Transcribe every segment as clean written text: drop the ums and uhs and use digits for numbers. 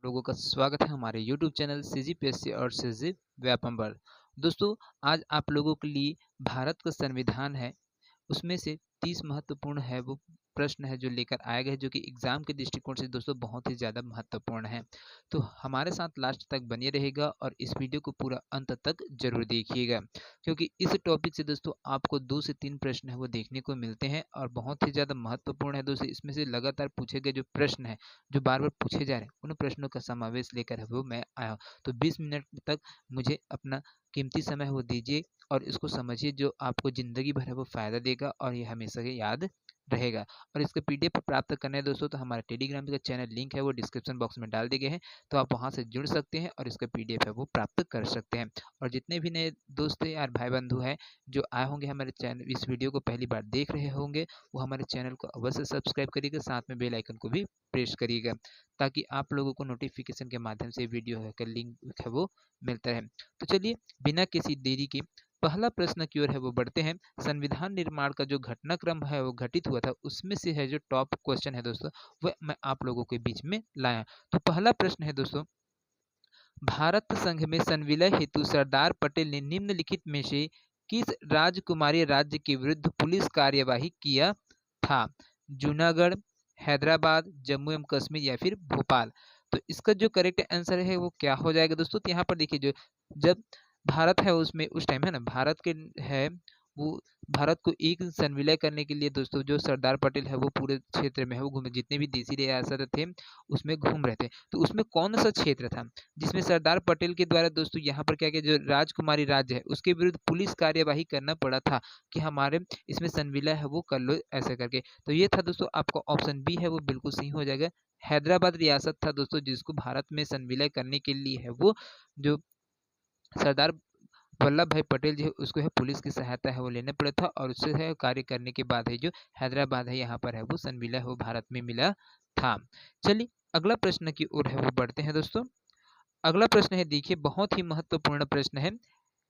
लोगों का स्वागत है हमारे YouTube चैनल CGPSC और CG व्यापम पर। दोस्तों, आज आप लोगों के लिए भारत का संविधान है, उसमें से 30 महत्वपूर्ण है वो प्रश्न है जो लेकर आए गए, जो कि एग्जाम के दृष्टिकोण से दोस्तों बहुत ही ज़्यादा महत्वपूर्ण है। तो हमारे साथ लास्ट तक बने रहेगा और इस वीडियो को पूरा अंत तक जरूर देखिएगा, क्योंकि इस टॉपिक से दोस्तों आपको 2 से 3 प्रश्न है वो देखने को मिलते हैं और बहुत ही ज़्यादा महत्वपूर्ण है दोस्तों। इसमें से लगातार पूछे गए जो प्रश्न है, जो बार बार पूछे जा रहे हैं, उन प्रश्नों का समावेश लेकर है वो मैं आया हूँ। तो 20 मिनट तक मुझे अपना कीमती समय है वो दीजिए और इसको समझिए, जो आपको ज़िंदगी भर है वो फ़ायदा देगा और ये हमेशा के याद रहेगा। और इसका पीडीएफ प्राप्त करना है दोस्तों, तो हमारा टेलीग्राम का चैनल लिंक है वो डिस्क्रिप्शन बॉक्स में डाल दिए गए हैं, तो आप वहां से जुड़ सकते हैं और इसका पीडीएफ है वो प्राप्त कर सकते हैं। और जितने भी नए दोस्त यार भाई बंधु हैं जो आए होंगे हमारे चैनल, इस वीडियो को पहली बार देख रहे होंगे, वो हमारे चैनल को अवश्य सब्सक्राइब करिएगा, साथ में बेल आइकन को भी प्रेस करिएगा, ताकि आप लोगों को नोटिफिकेशन के माध्यम से वीडियो है का लिंक है वो मिलता है। तो चलिए बिना किसी देरी के पहला प्रश्न की ओर है वो बढ़ते हैं। संविधान निर्माण का जो घटनाक्रम है वो घटित हुआ था, उसमें से है जो टॉप क्वेश्चन है दोस्तों, वह मैं आप लोगों के बीच में लाया। तो पहला प्रश्न है दोस्तों, भारत संघ में संविलय हेतु सरदार पटेल ने निम्नलिखित में से किस राजकुमारी राज्य के विरुद्ध पुलिस कार्यवाही किया था? जूनागढ़, हैदराबाद, जम्मू एवं कश्मीर या फिर भोपाल? तो इसका जो करेक्ट आंसर है वो क्या हो जाएगा दोस्तों? तो यहाँ पर देखिए, जो जब भारत है उसमें उस टाइम है ना, भारत के है वो, भारत को एक संविलय करने के लिए दोस्तों जो सरदार पटेल है वो पूरे क्षेत्र में है वो घूमे, जितने भी देसी रियासत थे उसमें घूम रहे थे। तो उसमें कौन सा क्षेत्र था जिसमें सरदार पटेल के द्वारा दोस्तों यहाँ पर क्या किया, जो राजकुमारी राज्य है उसके विरुद्ध पुलिस कार्यवाही करना पड़ा था कि हमारे इसमें संविलय है वो कर लो ऐसा करके? तो ये था दोस्तों, आपका ऑप्शन बी है वो बिल्कुल सही हो जाएगा। हैदराबाद रियासत था दोस्तों, जिसको भारत में संविलय करने के लिए है वो, जो सरदार वल्लभ भाई पटेल जी है उसको है पुलिस की सहायता है वो लेने पड़ा था, और उससे है कार्य करने के बाद है जो हैदराबाद है यहाँ पर है वो संविलय हो भारत में मिला था। चलिए अगला प्रश्न की ओर है वो बढ़ते हैं दोस्तों। अगला प्रश्न है, देखिए बहुत ही महत्वपूर्ण प्रश्न है।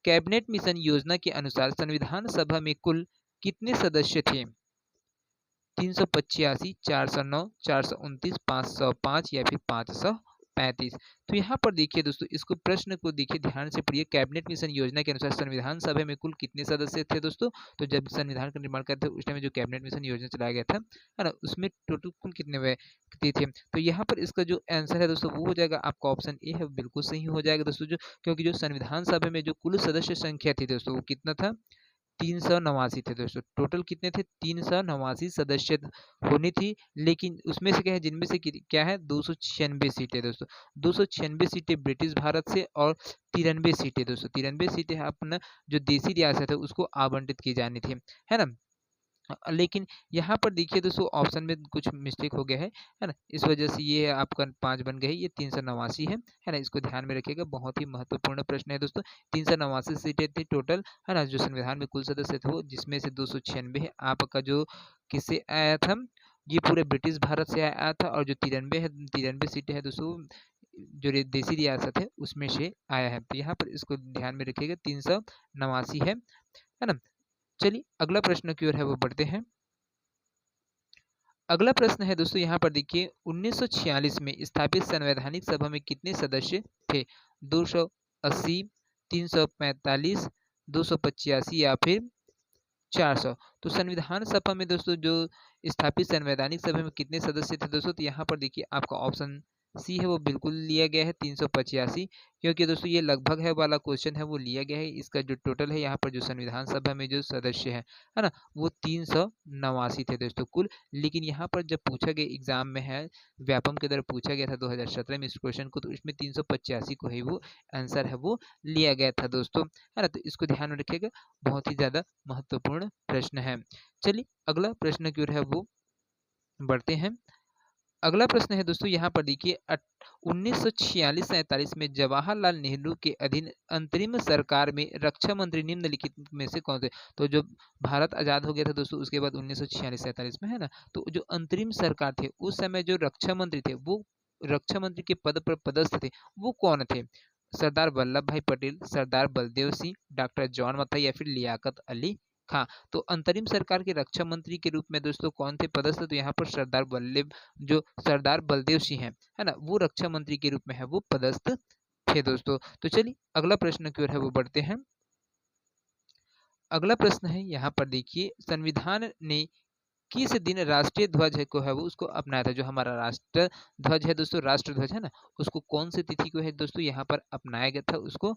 कैबिनेट मिशन योजना के अनुसार संविधान सभा में कुल कितने सदस्य थे? 385, 409, 429, 505 या फिर 535? तो यहाँ पर देखिए दोस्तों, इसको प्रश्न को देखिए ध्यान से पढ़िए। कैबिनेट मिशन योजना के अनुसार संविधान सभा में कुल कितने सदस्य थे दोस्तों? तो जब संविधान का निर्माण करते उस टाइम जो कैबिनेट मिशन योजना चलाया गया था है ना, उसमें टोटल कुल कितने व्यक्ति थे? तो यहाँ पर इसका जो आंसर है दोस्तों वो हो जाएगा आपका ऑप्शन ए है, बिल्कुल सही हो जाएगा दोस्तों। जो क्योंकि जो संविधान सभा में जो कुल सदस्य संख्या थी दोस्तों वो कितना था? 389 थे दोस्तों। टोटल कितने थे? 389 सदस्य होनी थी, लेकिन उसमें से क्या है, जिनमें से क्या है 296 सीटें दोस्तों। 296 सीटें ब्रिटिश भारत से और 93 सीटें दोस्तों, 93 सीटें अपना जो देसी रियासत है उसको आवंटित की जानी थी, है ना। लेकिन यहाँ पर देखिए दोस्तों ऑप्शन में कुछ मिस्टेक हो गया है ना, इस वजह से ये आपका 5 बन गया है, ये 389 है ना, इसको ध्यान में रखिएगा। बहुत ही महत्वपूर्ण प्रश्न है दोस्तों। 389 सीटें थी टोटल, है ना, जो संविधान में कुल सदस्य थे वो, जिसमें से 296 है आपका जो किससे आया था, ये पूरे ब्रिटिश भारत से आया था, और जो 93 है, 93 सीटें है दोस्तों जो देसी रियासत है उसमें से आया है। तो यहाँ पर इसको ध्यान में रखिएगा, 389 है ना। चलिए अगला प्रश्न की ओर है वो बढ़ते हैं। अगला प्रश्न है दोस्तों, यहाँ पर देखिए 1946 में स्थापित संवैधानिक सभा में कितने सदस्य थे? 280, 345, 285 या फिर 400? तो संविधान सभा में दोस्तों जो स्थापित संवैधानिक सभा में कितने सदस्य थे दोस्तों? तो यहाँ पर देखिए आपका ऑप्शन सी है वो बिल्कुल लिया गया है, 385, क्योंकि दोस्तों ये लगभग है वाला क्वेश्चन है वो लिया गया है। इसका जो टोटल है यहाँ पर जो संविधान सभा में जो सदस्य है ना, वो 389 थे दोस्तों कुल। लेकिन यहाँ पर जब पूछा गया एग्जाम में है, व्यापम के द्वारा पूछा गया था 2017 में इस क्वेश्चन को, तो इसमें 385 को ही वो आंसर है वो लिया गया था दोस्तों, है ना। तो इसको ध्यान में रखिएगा, बहुत ही ज्यादा महत्वपूर्ण प्रश्न है। चलिए अगला प्रश्न की ओर है वो बढ़ते हैं। अगला प्रश्न है दोस्तों, यहाँ पर देखिए 1946-47 में जवाहरलाल नेहरू के अधीन अंतरिम सरकार में रक्षा मंत्री निम्नलिखित में से कौन थे? तो जो भारत आजाद हो गया था दोस्तों उसके बाद 1946-47 में, है ना, तो जो अंतरिम सरकार थे उस समय जो रक्षा मंत्री थे वो रक्षा मंत्री के पद पर पदस्थ थे, वो कौन थे? सरदार वल्लभ भाई पटेल, सरदार बलदेव सिंह, डॉक्टर जॉन मथाई या फिर लियाकत अली हाँ, तो अंतरिम सरकार के रक्षा मंत्री के रूप में दोस्तों कौन थे पदस्थ? तो यहाँ पर सरदार बलदेव सिंह है ना? वो रक्षा मंत्री के रूप में है वो पदस्थ थे दोस्तों। तो चलिए अगला प्रश्न की ओर है वो बढ़ते हैं। अगला प्रश्न है यहाँ पर देखिए, संविधान ने किस दिन राष्ट्रीय ध्वज है को है वो उसको अपनाया था? जो हमारा राष्ट्र ध्वज है दोस्तों, राष्ट्र ध्वज है ना, उसको कौन सी तिथि को है दोस्तों यहाँ पर अपनाया गया था? उसको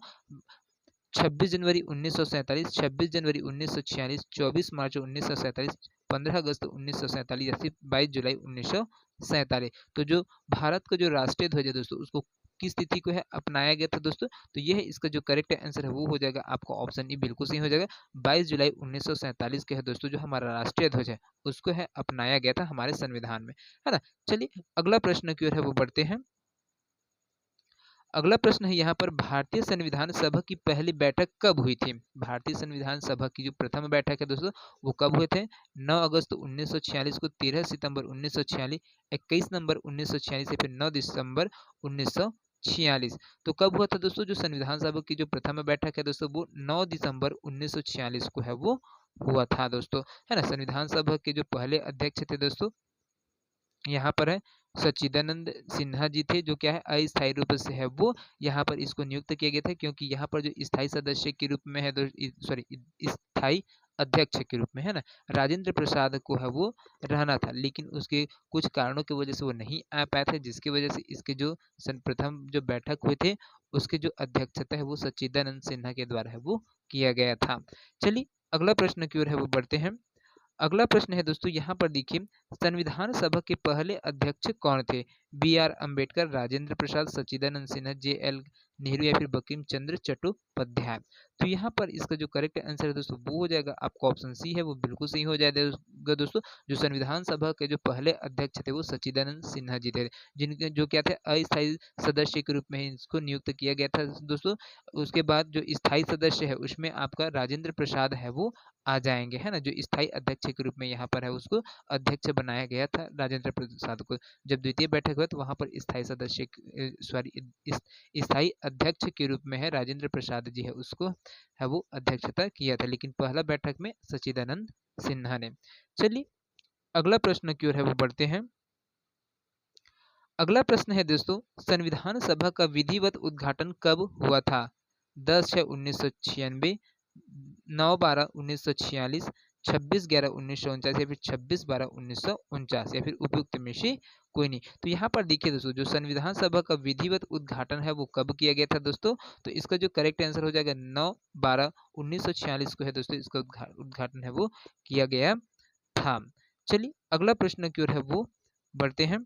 26 जनवरी 1947, 26 जनवरी 1946, 24 मार्च 1947, 15 अगस्त 1947 या फिर 22 जुलाई 1947। तो जो भारत का जो राष्ट्रीय ध्वज है दोस्तों, उसको किस तिथि को है अपनाया गया था दोस्तों? तो यह इसका जो करेक्ट आंसर है वो हो जाएगा आपका ऑप्शन ई, बिल्कुल सही हो जाएगा। 22 जुलाई 1947 के है दोस्तों जो हमारा राष्ट्रीय ध्वज है उसको है अपनाया गया था हमारे संविधान में, है ना। चलिए अगला प्रश्न की ओर है वो बढ़ते हैं। अगला प्रश्न है यहाँ पर, भारतीय संविधान सभा की पहली बैठक कब हुई थी? भारतीय संविधान सभा की जो प्रथम बैठक है दोस्तों वो कब हुए थे? 9 अगस्त 1946 को, 13 सितंबर 1946, 21 नवंबर 1946 या फिर 9 दिसंबर 1946। तो कब हुआ था दोस्तों जो संविधान सभा की जो प्रथम बैठक है दोस्तों वो 9 दिसंबर 1946 को है वो हुआ था दोस्तों, है ना। संविधान सभा के जो पहले अध्यक्ष थे दोस्तों यहाँ पर है सच्चिदानंद सिन्हा जी थे, जो क्या है अस्थायी रूप से है वो यहाँ पर इसको नियुक्त किया गया था, क्योंकि यहाँ पर जो स्थायी सदस्य के रूप में है सॉरी स्थायी अध्यक्ष के रूप में है ना राजेंद्र प्रसाद को है वो रहना था, लेकिन उसके कुछ कारणों की वजह से वो नहीं आ पाया था, जिसकी वजह से इसके जो प्रथम जो बैठक हुए थे उसके जो अध्यक्षता है वो सच्चिदानंद सिन्हा के द्वारा है वो किया गया था। चलिए अगला प्रश्न की ओर है वो बढ़ते हैं। अगला प्रश्न है दोस्तों यहाँ पर देखिए, संविधान सभा के पहले अध्यक्ष कौन थे? B R Ambedkar, Rajendra Prasad, Sachchidanand Sinha, J L Nehru या फिर बंकिम चंद्र चट्टोपाध्याय। तो यहाँ पर इसका जो करेक्ट आंसर है दोस्तों वो हो जाएगा आपका ऑप्शन सी है वो बिल्कुल सही हो जाएगा दोस्तों। जो संविधान सभा के जो पहले अध्यक्ष थे वो सच्चिदानंद सिन्हा जी थे, जिनके जो क्या थे अस्थायी सदस्य के रूप में इसको नियुक्त किया गया था दोस्तों। उसके बाद जो स्थायी सदस्य है उसमें आपका राजेंद्र प्रसाद है वो आ जाएंगे, है ना। जो स्थायी अध्यक्ष के रूप में यहाँ पर है उसको अध्यक्ष बनाया गया था राजेंद्र प्रसाद को। जब द्वितीय बैठक हुआ तो वहां पर स्थायी सदस्य स्थायी अध्यक्ष के रूप में है राजेंद्र प्रसाद जी है उसको है वो अध्यक्षता किया था, लेकिन पहला बैठक में सच्चिदानंद सिन्हा ने। चलिए अगला प्रश्न की ओर है वो बढ़ते हैं। अगला प्रश्न है दोस्तों, संविधान सभा का विधिवत उद्घाटन कब हुआ था? 10/6/1996, 9/12/1946, 26/11/1949 या फिर 26/12/1949 या फिर उपयुक्त में से कोई नहीं। तो यहाँ पर देखिए दोस्तों जो संविधान सभा का विधिवत उद्घाटन है वो कब किया गया था दोस्तों? तो इसका जो करेक्ट आंसर हो जाएगा 9/12/1946 को है दोस्तों इसका उद्घाटन है वो किया गया था। चलिए अगला प्रश्न की ओर है वो बढ़ते हैं।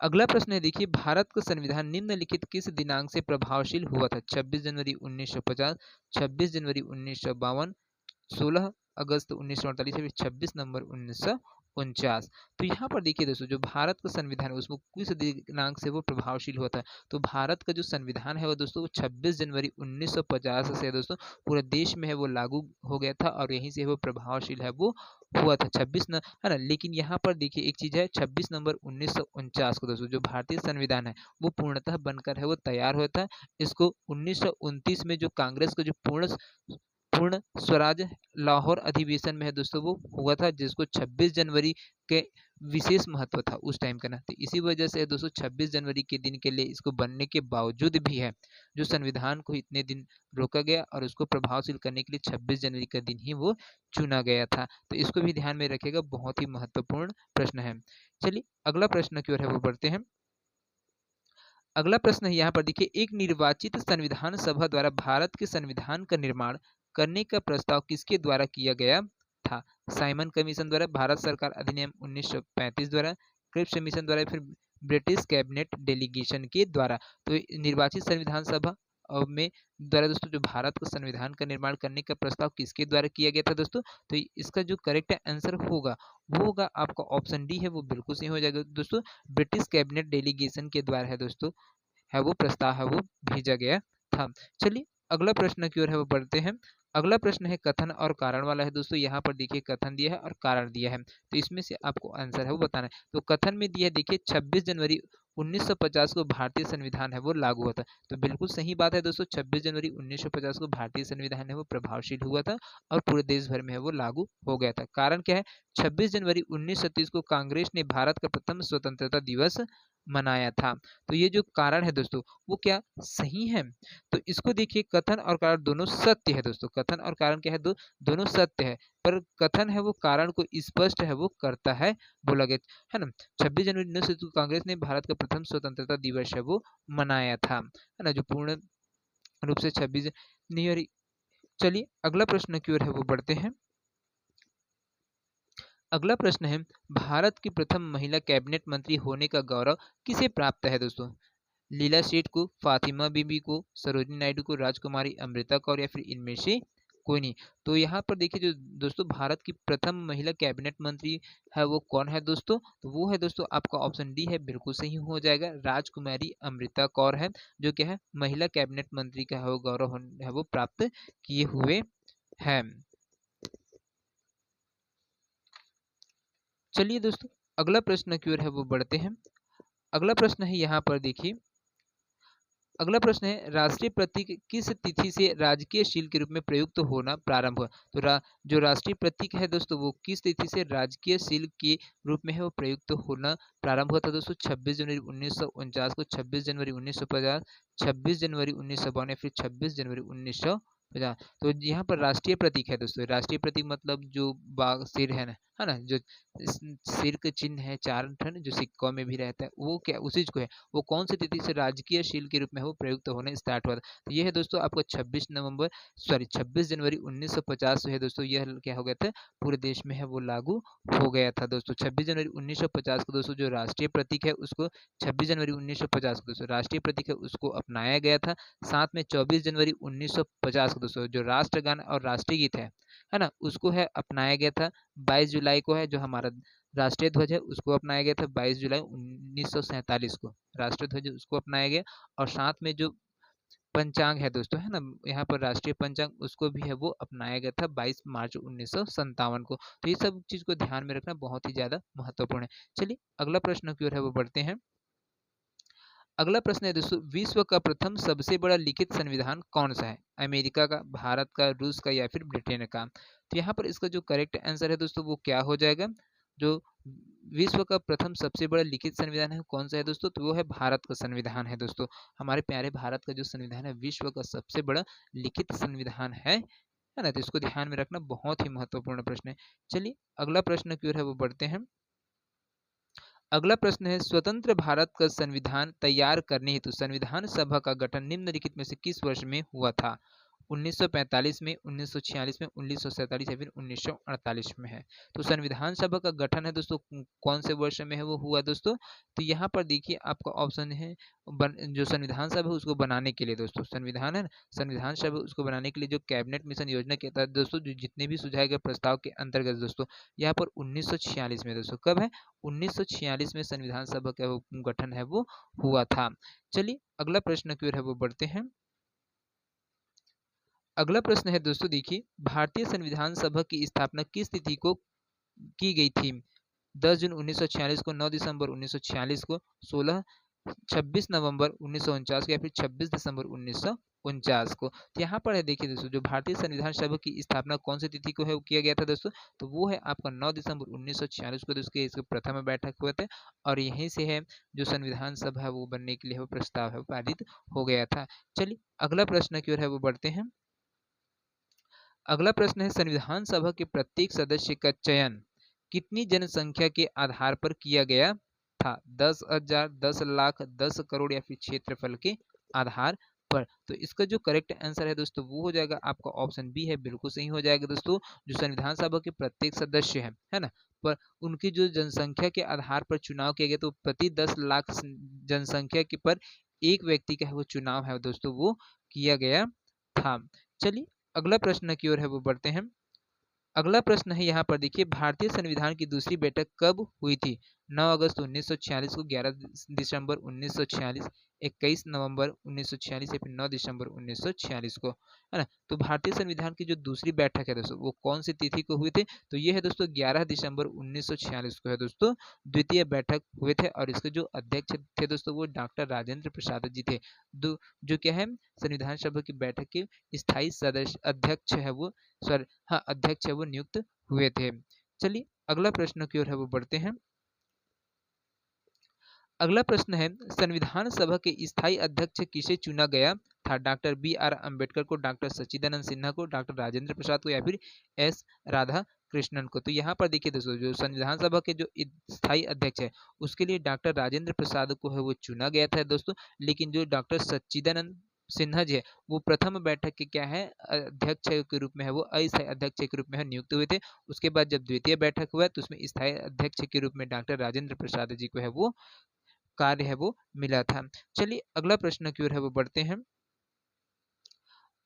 अगला प्रश्न है देखिए, भारत का संविधान निम्नलिखित किस दिनांक से प्रभावशील हुआ था? 26 जनवरी 1950, 26 जनवरी 1952, 16 अगस्त 1948 या फिर 26 नवंबर 1949। तो यहाँ पर देखिए दोस्तों जो भारत का संविधान है उसमें किस दिनांक से वो प्रभावशील हुआ था? तो भारत का जो संविधान है वो दोस्तों 26 जनवरी 1950 से दोस्तों पूरे देश में है वो लागू हो गया था और यहीं से वो प्रभावशील है वो हुआ था 26 न है ना। लेकिन यहाँ पर देखिए एक चीज है, 26 नवंबर 1949 को दोस्तों जो भारतीय संविधान है वो पूर्णतः बनकर है वो तैयार हुआ था। इसको 1929 में जो कांग्रेस का जो पूर्ण स्वराज लाहौर अधिवेशन में है दोस्तों वो हुआ था, जिसको 26 जनवरी के विशेष महत्व था उस टाइम का ना। तो इसी वजह से दोस्तों 26 जनवरी के दिन के लिए इसको बनने के बावजूद भी है जो संविधान को इतने दिन रोका गया और उसको प्रभावशील करने के लिए 26 जनवरी का दिन ही वो चुना गया था। तो इसको भी ध्यान में रखिएगा, बहुत ही महत्वपूर्ण प्रश्न है। चलिए अगला प्रश्न की ओर है वो बढ़ते हैं। अगला प्रश्न है यहाँ पर देखिए, एक निर्वाचित संविधान सभा द्वारा भारत के संविधान का निर्माण करने का प्रस्ताव किसके द्वारा किया गया था? साइमन कमीशन द्वारा, भारत सरकार अधिनियम 1935 द्वारा, क्रिप्स कमीशन द्वारा, फिर ब्रिटिश कैबिनेट डेलीगेशन के द्वारा। तो निर्वाचित संविधान सभा में द्वारा दोस्तों जो भारत का संविधान का निर्माण करने का प्रस्ताव किसके द्वारा किया गया था दोस्तों? तो इसका जो करेक्ट आंसर होगा वो होगा आपका ऑप्शन डी है वो बिल्कुल सही हो जाएगा दोस्तों। ब्रिटिश कैबिनेट डेलीगेशन के द्वारा है दोस्तों है वो प्रस्ताव है वो भेजा गया था। चलिए अगला प्रश्न की ओर है वो बढ़ते हैं। अगला प्रश्न है कथन और कारण वाला है दोस्तों। यहाँ पर देखिए कथन दिया है और कारण दिया है, तो इसमें से आपको आंसर है वो बताना है। तो कथन में दिया है देखिए 26 जनवरी 1950 को भारतीय संविधान है वो लागू हुआ था। तो बिल्कुल सही बात है दोस्तों, 26 जनवरी 1950 को भारतीय संविधान है वो प्रभावशील हुआ था और पूरे देश भर में है वो लागू हो गया था। कारण क्या है, 26 जनवरी 1937 को कांग्रेस ने भारत का प्रथम स्वतंत्रता दिवस मनाया था। तो ये जो कारण है दोस्तों वो क्या सही है? तो इसको देखिए, कथन और कारण दोनों सत्य है दोस्तों, कथन और कारण क्या है, दोनों सत्य है, पर कथन है वो कारण को स्पष्ट है वो करता है, बोला गया है ना। 26 जनवरी 1937 को कांग्रेस ने भारत का प्रथम स्वतंत्रता दिवस है वो मनाया था, है ना, जो पूर्ण रूप से 26 जनवरी। चलिए अगला प्रश्न की ओर है वो बढ़ते हैं। अगला प्रश्न है, भारत की प्रथम महिला कैबिनेट मंत्री होने का गौरव किसे प्राप्त है दोस्तों? लीला सेठ को, फातिमा बीबी को, सरोजिनी नायडू को, राजकुमारी अमृता कौर, या फिर इनमें से कोई नहीं। तो यहाँ पर देखिए जो दोस्तों भारत की प्रथम महिला कैबिनेट मंत्री है वो कौन है दोस्तों? तो वो है दोस्तों आपका ऑप्शन डी है, बिल्कुल सही हो जाएगा, राजकुमारी अमृता कौर है, जो क्या है महिला कैबिनेट मंत्री का है वो गौरव है वो प्राप्त किए हुए हैं। चलिए दोस्तों अगला प्रश्न की ओर है वो बढ़ते हैं। अगला प्रश्न है यहाँ पर देखिए, अगला प्रश्न है, राष्ट्रीय प्रतीक किस तिथि से राजकीय शील के रूप में प्रयुक्त होना प्रारंभ हुआ? तो जो राष्ट्रीय प्रतीक है दोस्तों वो किस तिथि से राजकीय शील के रूप में है वो प्रयुक्त होना प्रारंभ हुआ था दोस्तों? 26 जनवरी 1949 को, 26 जनवरी 1950, 26 जनवरी 1952 या फिर 26 जनवरी 1950। तो यहाँ पर राष्ट्रीय प्रतीक है दोस्तों, राष्ट्रीय प्रतीक मतलब जो बाघ सिर है ना, जो सिर का चिन्ह है चार ठन जो सिक्कों में भी रहता है, वो क्या उसी को है, वो कौन सी तिथि से राजकीय शील के रूप में वो प्रयुक्त होने स्टार्ट हुआ था? तो ये है दोस्तों आपको 26 जनवरी 1950 है दोस्तों, यह क्या हो गया था, पूरे देश में है वो लागू हो गया था दोस्तों। 26 जनवरी 1950 को दोस्तों जो राष्ट्रीय प्रतीक है उसको 26 जनवरी 1950 को दोस्तों राष्ट्रीय प्रतीक है उसको अपनाया गया था। साथ में 24 जनवरी 1950 को दोस्तों जो राष्ट्रगान और राष्ट्रीय गीत है ना, उसको है अपनाया गया था। 22 जुलाई को है जो हमारा राष्ट्रीय ध्वज है उसको अपनाया गया था, 22 जुलाई 1947 को राष्ट्रीय ध्वज उसको अपनाया गया। और साथ में जो पंचांग है दोस्तों है ना, यहाँ पर राष्ट्रीय पंचांग उसको भी है वो अपनाया गया था 22 मार्च 1957 को। तो ये सब चीज को ध्यान में रखना बहुत ही ज्यादा महत्वपूर्ण है। चलिए अगला प्रश्न की ओर है वो बढ़ते हैं। अगला प्रश्न है दोस्तों, विश्व का प्रथम सबसे बड़ा लिखित संविधान कौन सा है? अमेरिका का, भारत का, रूस का, या फिर ब्रिटेन का? तो यहाँ पर इसका जो करेक्ट आंसर है दोस्तों वो क्या हो जाएगा, जो विश्व का प्रथम सबसे बड़ा लिखित संविधान है कौन सा है दोस्तों? तो वो है भारत का संविधान है दोस्तों। हमारे प्यारे भारत का जो संविधान है विश्व का सबसे बड़ा लिखित संविधान है ना, तो इसको ध्यान में रखना बहुत ही महत्वपूर्ण प्रश्न है। चलिए अगला प्रश्न की ओर है वो बढ़ते हैं। अगला प्रश्न है, स्वतंत्र भारत का संविधान तैयार करने हेतु संविधान सभा का गठन निम्नलिखित में से किस वर्ष में हुआ था? 1945 में, 1946 में, 1947 या फिर 1948 में है? तो संविधान सभा का गठन है दोस्तों कौन से वर्ष में है वो हुआ दोस्तों? तो यहाँ पर देखिए आपका ऑप्शन है जो संविधान सभा है उसको बनाने के लिए दोस्तों, संविधान है ना, संविधान सभा उसको बनाने के लिए जो कैबिनेट मिशन योजना के तहत दोस्तों जो जितने भी सुझाए गए प्रस्ताव के अंतर्गत दोस्तों यहाँ पर 1946 में दोस्तों, कब है 1946 में संविधान सभा का गठन है वो हुआ था। चलिए अगला प्रश्न की ओर है वो बढ़ते हैं। अगला प्रश्न है दोस्तों देखिए, भारतीय संविधान सभा की स्थापना किस तिथि को की गई थी? 10 जून 1946 को, 9 दिसंबर 1946 को, 26 नवंबर 1949 को, या फिर 26 दिसंबर 1949 को? तो यहाँ पर है देखिए दोस्तों जो भारतीय संविधान सभा की स्थापना कौन सी तिथि को है वो किया गया था दोस्तों? तो वो है आपका 9 दिसंबर 1946 को दोस्तों, इसके प्रथम बैठक हुए थे और यहीं से है जो संविधान सभा है वो बनने के लिए वो प्रस्ताव है पारित हो गया था। चलिए अगला प्रश्न की ओर है वो बढ़ते हैं। अगला प्रश्न है, संविधान सभा के प्रत्येक सदस्य का चयन कितनी जनसंख्या के आधार पर किया गया था? 10,000, 10 लाख, 10 करोड़, या फिर क्षेत्रफल के आधार पर? तो इसका जो करेक्ट आंसर है दोस्तों वो हो जाएगा आपका ऑप्शन बी है, बिल्कुल सही हो जाएगा दोस्तों। जो संविधान सभा के प्रत्येक सदस्य है ना, पर उनकी जो जनसंख्या के आधार पर चुनाव किया गया, तो प्रति 10 लाख जनसंख्या के पर एक व्यक्ति का है वो चुनाव है दोस्तों वो किया गया था। चलिए अगला प्रश्न की ओर है वो बढ़ते हैं। अगला प्रश्न है यहाँ पर देखिए, भारतीय संविधान की दूसरी बैठक कब हुई थी? 9 अगस्त 1946 को, 11 दिसंबर 1946, 21 नवंबर 1946 या फिर 9 दिसंबर 1946 को, है ना। तो भारतीय संविधान की जो दूसरी बैठक है दोस्तों, वो कौन सी तिथि को हुए थे? तो ये है दोस्तों 11 दिसंबर 1946 को है दोस्तों द्वितीय बैठक हुए थे, और इसके जो अध्यक्ष थे दोस्तों वो डॉक्टर राजेंद्र प्रसाद जी थे। जो क्या है, संविधान सभा की बैठक के स्थायी सदस्य अध्यक्ष है वो, सॉरी हाँ अध्यक्ष है वो नियुक्त हुए थे। चलिए अगला प्रश्न की ओर है वो बढ़ते हैं। अगला प्रश्न है, संविधान सभा के स्थायी अध्यक्ष किसे चुना गया था? डॉक्टर बी आर अम्बेडकर को, डॉक्टर सच्चिदानंद सिन्हा को, डॉक्टर राजेंद्र प्रसाद को, या फिर एस राधा कृष्णन को। तो यहाँ पर देखिए दोस्तों, जो संविधान सभा के जो स्थायी अध्यक्ष है उसके लिए डॉक्टर राजेंद्र प्रसाद को है वो चुना गया था दोस्तों, लेकिन जो डॉक्टर सच्चिदानंद सिन्हा जी है वो प्रथम बैठक के क्या है अध्यक्ष के रूप में है वो अस्थायी अध्यक्ष के रूप में है नियुक्त हुए थे। उसके बाद जब द्वितीय बैठक हुआ तो उसमें स्थायी अध्यक्ष के रूप में डॉक्टर राजेंद्र प्रसाद जी को है वो कार्य है वो मिला था। चलिए अगला प्रश्न की ओर है वो बढ़ते हैं।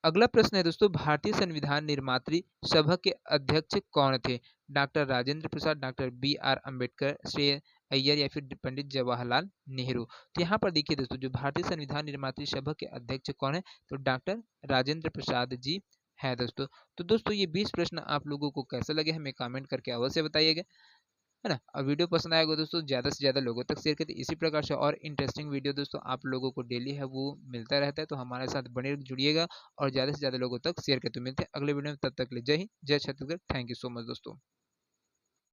अगला प्रश्न है दोस्तों, भारतीय संविधान निर्मात्री सभा के अध्यक्ष कौन थे? Doctor Rajendra Prasad, doctor B R Ambedkar, Shri Iyer, या फिर पंडित जवाहरलाल नेहरू। तो यहाँ पर देखिए दोस्तों, जो भारतीय संविधान निर्मात्री सभा के अध्यक्ष कौन है? तो डॉक्टर राजेंद्र प्रसाद जी है दोस्तों। तो दोस्तों ये 20 प्रश्न आप लोगों को कैसे लगे हमें कमेंट करके अवश्य बताइएगा, है ना। और वीडियो पसंद आएगा दोस्तों ज़्यादा से ज़्यादा लोगों तक शेयर करें। इसी प्रकार से और इंटरेस्टिंग वीडियो दोस्तों आप लोगों को डेली है वो मिलता रहता है, तो हमारे साथ बने जुड़िएगा और ज़्यादा से ज़्यादा लोगों तक शेयर करते मिलते हैं अगले वीडियो में। तब तक के लिए जय हिंद, जय Chhattisgarh. Thank you so much दोस्तों।